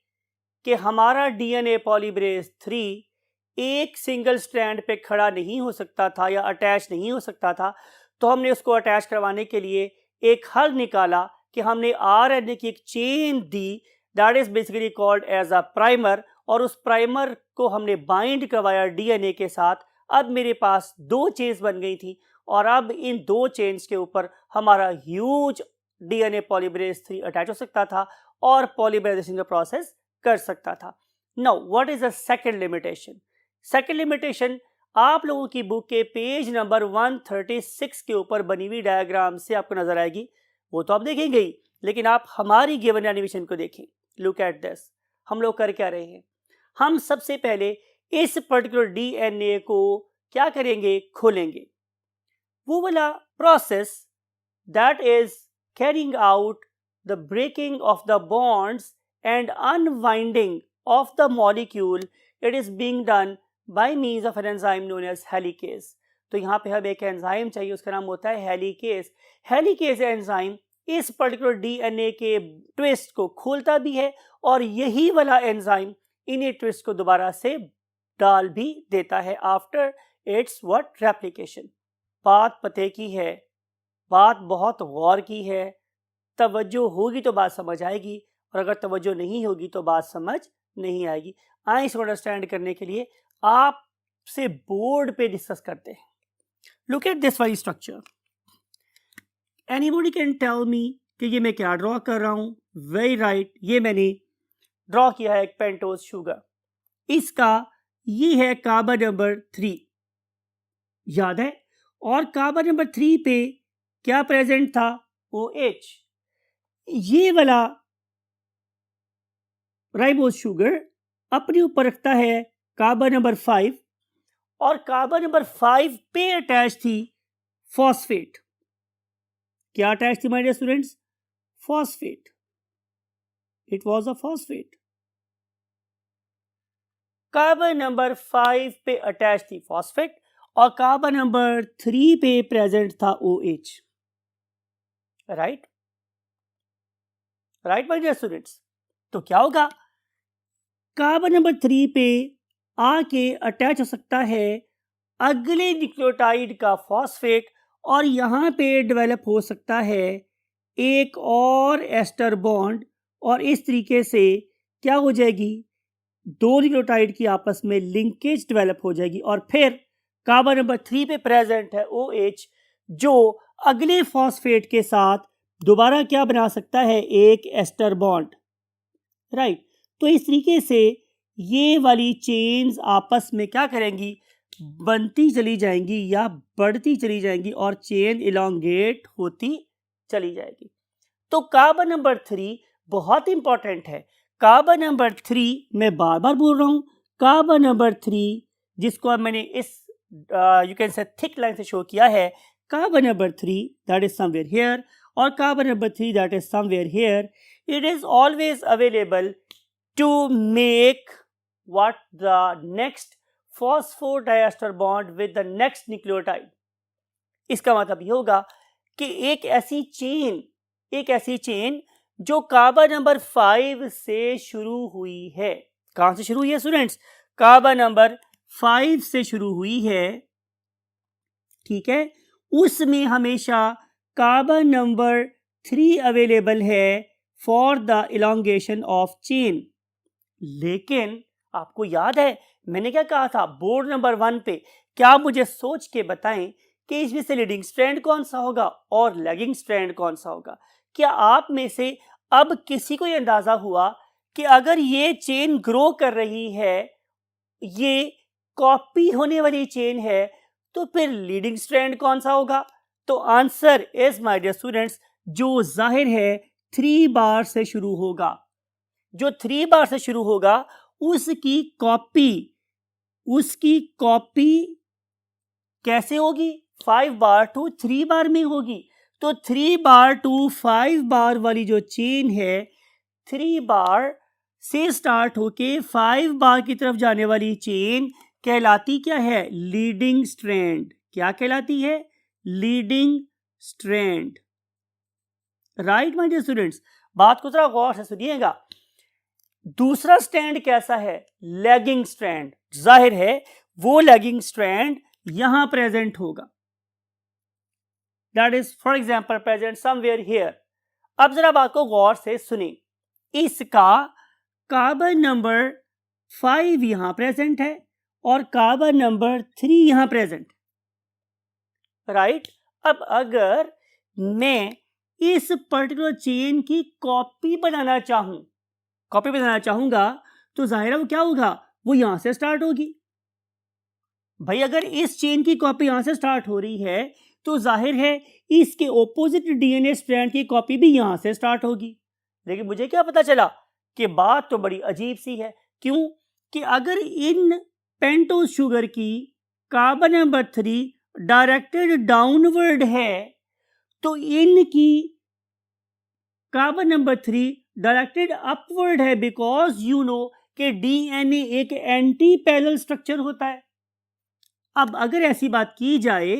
कि हमारा डीएनए पॉलीमरेज 3 एक सिंगल स्ट्रैंड पे खड़ा नहीं हो सकता था या अटैच नहीं हो सकता था। तो हमने उसको अटैच करवाने के लिए एक हल निकाला कि हमने आरएनए की एक चेन दी, that is basically called as a primer, और उस प्राइमर को हमने बाइंड करवाया डीएनए के साथ। अब मेरे पास 2 चेन्स बन गई थी और अब इन 2 चेन्स के ऊपर हमारा ह्यूज डीएनए पॉलीमरेज 3 अटैच हो सकता था और पॉलीमराइजेशन का प्रोसेस कर सकता था। Now what is the second limitation? Second limitation आप लोगों की बुक के पेज नंबर 136 के ऊपर बनी हुई डायग्राम से आपको नजर आएगी, वो तो आप देखेंगे ही, लेकिन आप हमारी गिवन एनिमेशन को देखें। Look at this. हम लोग कर क्या रहे हैं? हम सबसे पहले इस पर्टिकुलर डीएनए को क्या करेंगे? खोलेंगे। वो वाला process that is carrying out the breaking of the bonds and unwinding of the molecule, it is being done by means of an enzyme known as helicase. तो यहाँ पे हमें एक एंजाइम चाहिए, उसका नाम होता है हेलिकेज। हेलिकेज एंजाइम इस पर्टिकुलर डीएनए के ट्विस्ट को खोलता भी है और यही वाला एंजाइम इन्हीं ट्विस्ट को दोबारा से डाल भी देता है आफ्टर इट्स व्हाट? रेप्लिकेशन। बात पते की है, बात बहुत गौर की है, तवज्जो होगी तो बात समझ आएगी, और अगर तवज्जो नहीं होगी तो बात समझ नहीं आएगी। आइए इसको अंडरस्टैंड करने के लिए आपसे बोर्ड पे डिस्कस करते हैं। लुक एट दिस वाली structure. Anybody can tell me कि ये मैं क्या ड्रॉ कर रहा हूं? वेरी राइट, ये मैंने ड्रॉ किया है एक पेंटोज शुगर। इसका ये है कार्बन नंबर 3, याद है? और कार्बन नंबर 3 पे क्या प्रेजेंट था? OH। ये वाला राइबोज शुगर अपने ऊपर रखता है कार्बन नंबर 5, और कार्बन नंबर 5 पे अटैच थी फॉस्फेट। क्या अटैच थी my dear students? Phosphate. It was a phosphate. Carbon number 5 पे अटैच थी फॉस्फेट, और कार्बन नंबर 3 पे प्रेजेंट था OH। Right my dear students. तो क्या होगा? कार्बन नंबर 3 पे आके अटैच हो सकता है अगले न्यूक्लियोटाइड का फॉस्फेट, और यहां पे डेवलप हो सकता है एक और एस्टर बॉन्ड, और इस तरीके से क्या हो जाएगी? दो न्यूक्लियोटाइड की आपस में लिंकेज डेवलप हो जाएगी, और फिर कार्बन नंबर 3 पे प्रेजेंट है OH, जो अगले फॉस्फेट के साथ दोबारा क्या बना सकता है? एक एस्टर बॉन्ड। राइट। तो इस तरीके से ये वाली चेन्स आपस में क्या करेंगी? बनती चली जाएंगी या बढ़ती चली जाएंगी, और चेन इलोंगेट होती चली जाएगी। तो कार्बन नंबर 3 बहुत इंपॉर्टेंट है। कार्बन नंबर 3, मैं बार बार बोल रहा हूं, कार्बन नंबर 3 जिसको अब मैंने इस you can say thick line से शो किया है, carbon number 3 that is somewhere here, और carbon number 3 that is somewhere here, it is always available to make what the next phosphodiester bond with the next nucleotide। इसका मतलब ये होगा कि एक ऐसी चेन जो कार्बन नंबर 5 से शुरू हुई है। कहां से शुरू हुई है स्टूडेंट्स? कार्बन नंबर 5 से शुरू हुई है, ठीक है। उसमें हमेशा कार्बन नंबर 3 अवेलेबल है for the elongation of chain. लेकिन आपको याद है मैंने क्या कहा था बोर्ड नंबर 1 पे? क्या आप मुझे सोच के बताएं कि इसमें से लीडिंग स्ट्रैंड कौन सा होगा और लैगिंग स्ट्रैंड कौन सा होगा? क्या आप में से अब किसी को यह अंदाजा हुआ कि अगर ये चेन ग्रो कर रही है, ये कॉपी होने वाली चेन है, तो फिर लीडिंग स्ट्रैंड कौन सा होगा? तो answer is my dear students, जो जाहिर है 3 बार से शुरू होगा। जो 3 बार से शुरू होगा उसकी कॉपी कैसे होगी? 5 बार टू 3 बार में होगी। तो 3 बार टू 5 बार वाली जो चेन है, 3 बार से स्टार्ट होके 5 बार की तरफ जाने वाली चेन कहलाती क्या है? Leading strand. क्या कहलाती है? Leading strand. Right my dear students, बात को जरा गौर से सुनिएगा। दूसरा स्ट्रैंड कैसा है? Lagging strand. जाहिर है वो लैगिंग स्ट्रैंड यहां प्रेजेंट होगा, that is for example present somewhere here. अब जरा बात को गौर से सुने। इसका कार्बन नंबर 5 यहां प्रेजेंट है और कार्बन नंबर 3 यहां प्रेजेंट, राइट। अब अगर मैं इस पर्टिकुलर चेन की कॉपी बनाना चाहूंगा तो जाहिर है वो क्या होगा? वो यहां से स्टार्ट होगी। भाई अगर इस चेन की कॉपी यहां से स्टार्ट हो रही है तो जाहिर है इसके ऑपोजिट डीएनए स्ट्रैंड की कॉपी भी यहां से स्टार्ट होगी। लेकिन मुझे क्या पता चला कि बात तो बड़ी अजीब सी है। क्यों? कि अगर इन पेंटोज शुगर की कार्बन नंबर 3 डायरेक्टेड डाउनवर्ड है तो इनकी कार्बन नंबर 3 डायरेक्टेड अपवर्ड है, बिकॉज यू नो कि डीएनए एक एंटी पैरेलल स्ट्रक्चर होता है। अब अगर ऐसी बात की जाए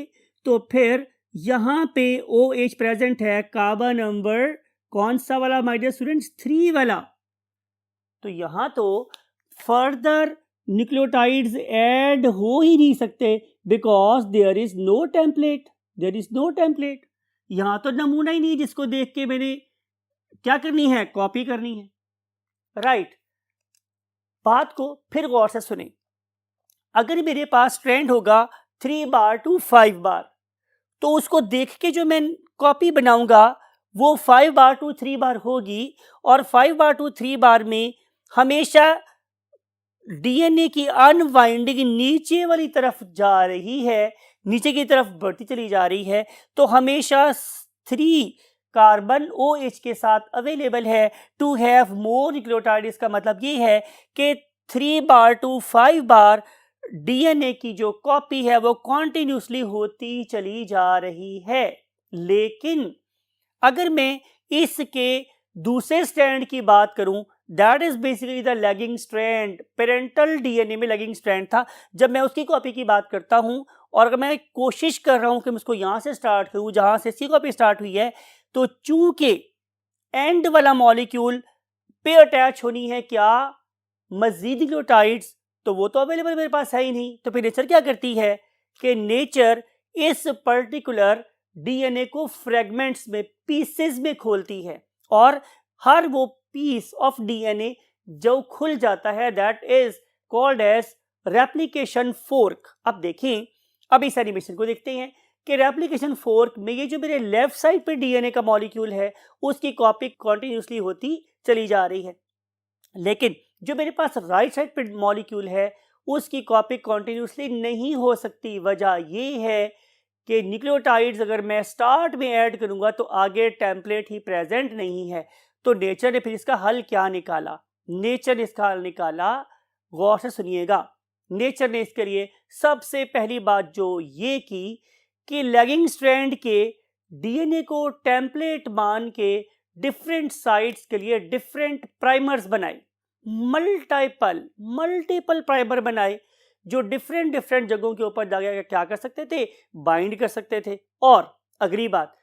तो फिर यहां पे OH प्रेजेंट है, कार्बन नंबर कौन सा वाला माय डियर स्टूडेंट्स? 3 वाला। तो यहां तो फर्दर न्यूक्लियोटाइड्स ऐड हो ही नहीं सकते, because there is no template. यहाँ तो नमूना ही नहीं जिसको देख के मैंने क्या करनी है, कॉपी करनी है। राइट। बात को फिर गौर से सुने। अगर मेरे पास ट्रेंड होगा 3 बार टू 5 बार, तो उसको देख के जो मैं कॉपी बनाऊंगा वो 5 बार टू 3 बार होगी, और 5 बार टू 3 बार में हमेशा डीएनए की अनवाइंडिंग नीचे वाली तरफ जा रही है, नीचे की तरफ बढ़ती चली जा रही है। तो हमेशा 3 कार्बन OH के साथ अवेलेबल है टू हैव मोर न्यूक्लियोटाइड। इसका मतलब ये है कि 3 बार टू 5 बार डीएनए की जो कॉपी है वो कॉन्टिन्यूसली होती चली जा रही है। लेकिन अगर मैं इसके दूसरे स्ट्रैंड की बात करूं, that is basically the lagging strand. Parental DNA में लैगिंग स्ट्रैंड था। जब मैं उसकी कॉपी की बात करता हूं और अगर मैं कोशिश कर रहा हूं कि मैं उसको यहां से स्टार्ट करूं जहां से इसकी कॉपी स्टार्ट हुई है, तो चूंकि एंड वाला मॉलिक्यूल पे अटैच होनी है क्या, मजीद न्यूक्लियोटाइड्स, तो वो तो अवेलेबल मेरे पास है ही नहीं। तो फिर नेचर क्या करती है कि नेचर इस पर्टिकुलर डीएनए को फ्रेगमेंट्स में, पीसेस में खोलती है, और हर वो पीस ऑफ डीएनए जो खुल जाता है that is called as replication fork. अब देखें, अब इस एनिमेशन को देखते हैं कि रेप्लिकेशन फोर्क में ये जो मेरे लेफ्ट साइड पे डीएनए का मॉलिक्यूल है उसकी कॉपी कॉन्टिन्यूसली होती चली जा रही है, लेकिन जो मेरे पास राइट साइड पे मॉलिक्यूल है उसकी कॉपी कॉन्टिन्यूसली नहीं हो सकती। वजह ये है कि न्यूक्लियोटाइड्स अगर मैं स्टार्ट में ऐड करूंगा तो आगे टेम्पलेट ही प्रेजेंट नहीं है। तो नेचर ने फिर इसका हल क्या निकाला? नेचर ने इसका हल निकाला, गौर से सुनिएगा। नेचर ने इसके लिए सबसे पहली बात जो ये की कि लैगिंग स्ट्रैंड के डीएनए को टेम्पलेट मान के डिफरेंट साइट्स के लिए डिफरेंट प्राइमर्स बनाए, मल्टीपल प्राइमर बनाए जो डिफरेंट जगहों के ऊपर जाके क्या कर सकते थे, बाइंड कर सकते थे। और अगली बात,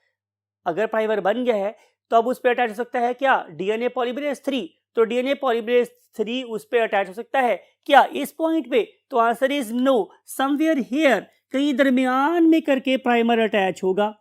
अगर प्राइमर बन गया है तो अब उस पर अटैच हो सकता है क्या, डीएनए पॉलीमरेज 3। तो डीएनए पॉलीमरेज 3 उस पर अटैच हो सकता है क्या इस पॉइंट पे? तो answer is no, somewhere here, कहीं दरमियान में करके प्राइमर अटैच होगा।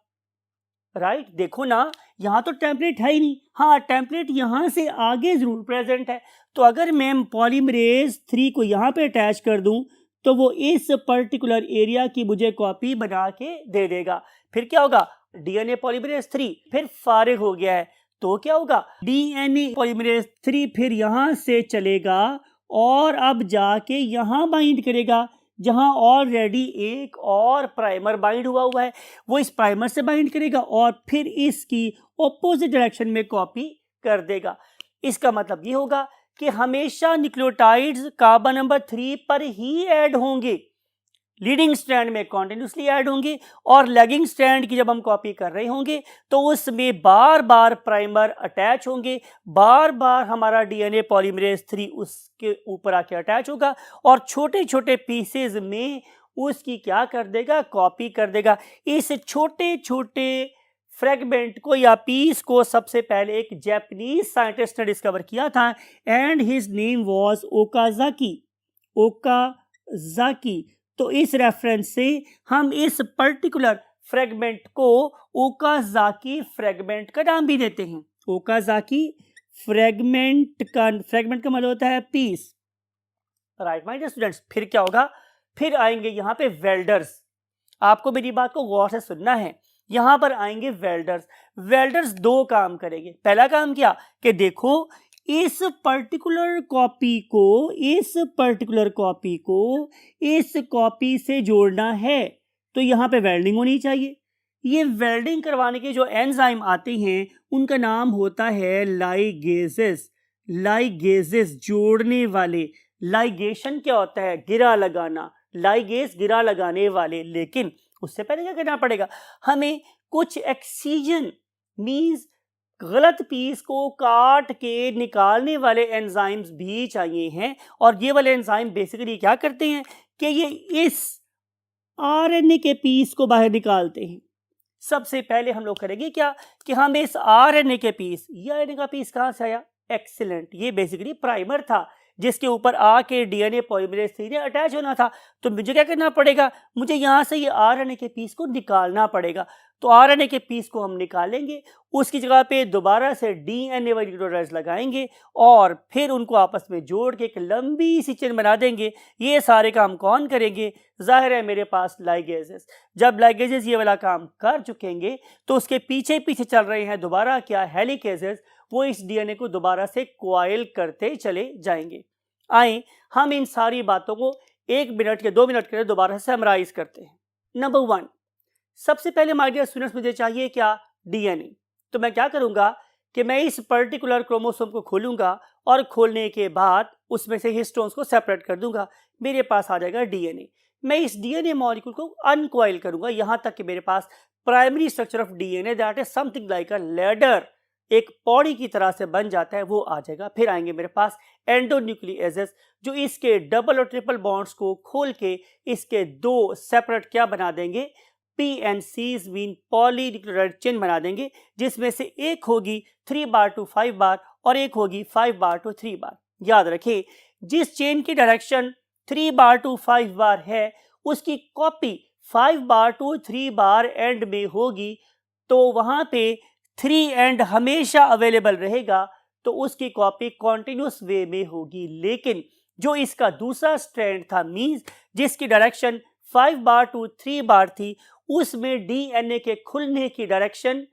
राइट। देखो ना, यहां तो टेम्पलेट है ही नहीं। हाँ, टेम्पलेट यहां से आगे जरूर प्रेजेंट है। तो अगर मैं पॉलीमरेज 3 को यहां पे अटैच कर दूं तो वो इस पर्टिकुलर एरिया की मुझे कॉपी बना के दे देगा। फिर क्या होगा, डीएनए पॉलीमरेज 3 फिर फारिग हो गया है, तो क्या होगा, डीएनए पॉलीमरेज 3 फिर यहां से चलेगा और अब जाके यहां बाइंड करेगा जहां ऑलरेडी एक और प्राइमर बाइंड हुआ है। वो इस प्राइमर से बाइंड करेगा और फिर इसकी ऑपोजिट डायरेक्शन में कॉपी कर देगा। इसका मतलब ये होगा कि हमेशा न्यूक्लियोटाइड्स कार्बन नंबर 3 पर ही ऐड होंगे, लीडिंग स्ट्रैंड में कॉन्टिन्यूसली ऐड होंगे, और लैगिंग स्ट्रैंड की जब हम कॉपी कर रहे होंगे तो उसमें बार बार प्राइमर अटैच होंगे, बार बार हमारा डीएनए पॉलीमरेज 3 उसके ऊपर आके अटैच होगा और छोटे छोटे पीसेज में उसकी क्या कर देगा, कॉपी कर देगा। इस छोटे छोटे फ्रेगमेंट को या पीस को सबसे पहले एक जापानीज साइंटिस्ट ने डिस्कवर किया था and his name was Okazaki. तो इस रेफरेंस से हम इस पर्टिकुलर फ्रेगमेंट को ओकाजाकी फ्रेगमेंट का नाम भी देते हैं। ओकाजाकी फ्रेगमेंट का मतलब होता है piece. Right my dear students, फिर क्या होगा, फिर आएंगे यहाँ पे वेल्डर्स। आपको मेरी बात को गौर से सुनना है। यहां पर आएंगे वेल्डर्स 2 काम करेंगे। पहला काम क्या कि देखो इस पर्टिकुलर कॉपी को इस कॉपी से जोड़ना है तो यहां पे वेल्डिंग होनी चाहिए। ये वेल्डिंग करवाने के जो एंजाइम आते हैं उनका नाम होता है लाइगेजेस, जोड़ने वाले। लाइगेशन क्या होता है, गिरा लगाना, लाइगेज गिरा लगाने वाले। लेकिन उससे पहले क्या करना पड़ेगा, हमें कुछ एक्सीजन मींस गलत पीस को काट के निकालने वाले एंजाइम्स भी चाहिए हैं। और ये वाले एंजाइम बेसिकली क्या करते हैं कि ये इस आरएनए के पीस को बाहर निकालते हैं। सबसे पहले हम लोग करेंगे क्या कि हम इस आरएनए के पीस, ये आरएनए का पीस कहां से आया, एक्सीलेंट, ये बेसिकली प्राइमर था। जिसके ऊपर आके डीएनए पॉलीमरेज 3 ने अटैच होना था। तो मुझे क्या करना पड़ेगा, मुझे यहाँ से ये आरएनए के पीस को निकालना पड़ेगा। तो आरएनए के पीस को हम निकालेंगे, उसकी जगह पे दोबारा से डीएनए वाली न्यूक्लियोटाइड्स लगाएंगे और फिर उनको आपस में जोड़ के एक लंबी सी चेन बना देंगे। ये सारे काम कौन करेंगे, जाहिर है मेरे पास लाइगेजेस। जब लाइगेजेस ये वाला काम कर चुकेंगे तो उसके पीछे पीछे चल रहे हैं दोबारा क्या, हेलिकेजेस। वो इस डीएनए को दोबारा से कॉइल करते चले जाएंगे। आए हम इन सारी बातों को 1 मिनट या 2 मिनट के लिए दोबारा से समराइज करते हैं। नंबर 1, सबसे पहले माय डियर स्टूडेंट्स मुझे चाहिए क्या, डीएनए। तो मैं क्या करूंगा कि मैं इस पर्टिकुलर क्रोमोसोम को खोलूंगा और खोलने के बाद उसमें से हिस्टोन्स को सेपरेट कर दूंगा, मेरे पास आ जाएगा डीएनए। मैं इस डीएनए मॉलिक्यूल को अनकॉइल करूंगा यहां तक कि मेरे पास primary structure of DNA that is something like a ladder, एक पौड़ी की तरह से बन जाता है, वो आ जाएगा। फिर आएंगे मेरे पास एंडोन्यूक्लियेजेस जो इसके डबल और ट्रिपल बॉन्ड्स को खोल के इसके 2 सेपरेट क्या बना देंगे, PNCs मीन पॉलीन्यूक्लियोटाइड चेन बना देंगे, जिसमें से एक होगी 3 बार टू 5 बार और एक होगी 5 बार टू 3 बार। याद रखें, जिस चेन की डायरेक्शन 3 बार टू 5 बार है उसकी कॉपी 5 बार टू 3 बार एंड में होगी, तो वहां पे 3 एंड हमेशा अवेलेबल रहेगा, तो उसकी कॉपी कॉन्टिन्यूस वे में होगी। लेकिन जो इसका दूसरा स्ट्रैंड था, मींस जिसकी डायरेक्शन 5 बार टू 3 बार थी, उसमें डीएनए के खुलने की डायरेक्शन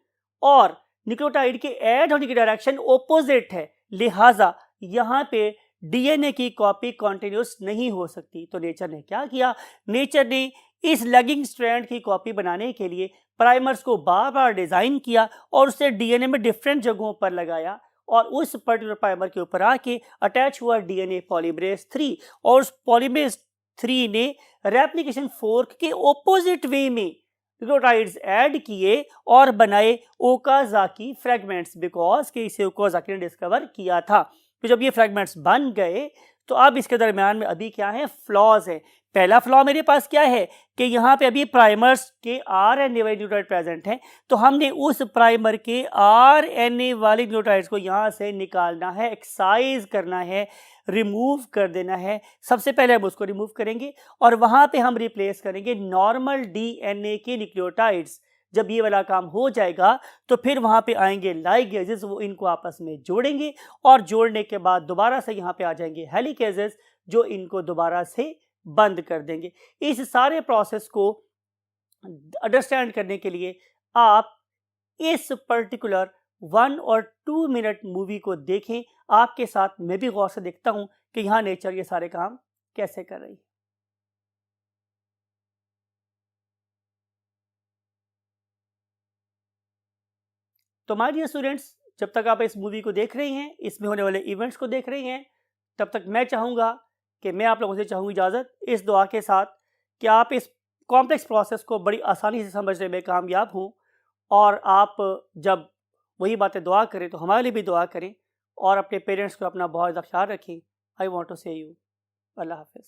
और न्यूक्लियोटाइड के ऐड होने की डायरेक्शन ऑपोजिट है, लिहाजा यहां पे डीएनए की कॉपी कॉन्टिन्यूस नहीं हो सकती। तो नेचर ने क्या किया, नेचर ने इस लैगिंग स्ट्रैंड की कॉपी बनाने के लिए प्राइमर्स को बार बार डिजाइन किया और उसे डीएनए में डिफरेंट जगहों पर लगाया और उस पर्टिकुलर प्राइमर के ऊपर आके अटैच हुआ डीएनए पॉलीमरेज 3 और उस पॉलीमरेज 3 ने रेप्लिकेशन फोर्क के ऑपोजिट वे में न्यूक्लियोटाइड्स ऐड किए और बनाए ओकाजाकी फ्रैगमेंट्स, बिकॉज के इसे ओकाजाकी ने डिस्कवर किया था। तो जब ये फ्रैगमेंट्स बन गए तो अब इसके दरमियान में अभी क्या है, फ्लॉज है। पहला फ्लॉ मेरे पास क्या है कि यहाँ पे अभी प्राइमर्स के आरएनए वाले न्यूक्लियोटाइड प्रेजेंट हैं, तो हमने उस प्राइमर के आरएनए वाले न्यूक्लियोटाइड्स को यहाँ से निकालना है, एक्साइज करना है, रिमूव कर देना है। सबसे पहले हम उसको रिमूव करेंगे और वहाँ पे हम रिप्लेस करेंगे नॉर्मल डीएनए के न्यूक्लियोटाइड्स। जब ये वाला काम हो जाएगा तो फिर वहाँ पे आएंगे लाइगेजेस, वो इनको आपस में जोड़ेंगे और जोड़ने के बाद दोबारा से यहाँ पे आ जाएंगे हेलिकेजेस जो इनको दोबारा से बंद कर देंगे। इस सारे प्रोसेस को अंडरस्टैंड करने के लिए आप इस पर्टिकुलर 1 और 2 मिनट मूवी को देखें। आपके साथ मैं भी गौर से देखता हूं कि यहाँ नेचर ये सारे काम कैसे कर रही है। तो माय डियर स्टूडेंट्स, जब तक आप इस मूवी को देख रहे हैं, इसमें होने वाले इवेंट्स को देख रहे हैं, तब तक मैं चाहूँगा कि मैं आप लोगों से चाहूँ इजाज़त इस दुआ के साथ कि आप इस कॉम्प्लेक्स प्रोसेस को बड़ी आसानी से समझने में कामयाब हों और आप जब वही बातें दुआ करें तो हमारे लिए भी दुआ करें और अपने पेरेंट्स को अपना बहुत ज़्यादा ख्याल रखें। आई वॉन्ट टू से यू, अल्लाह हाफिज़।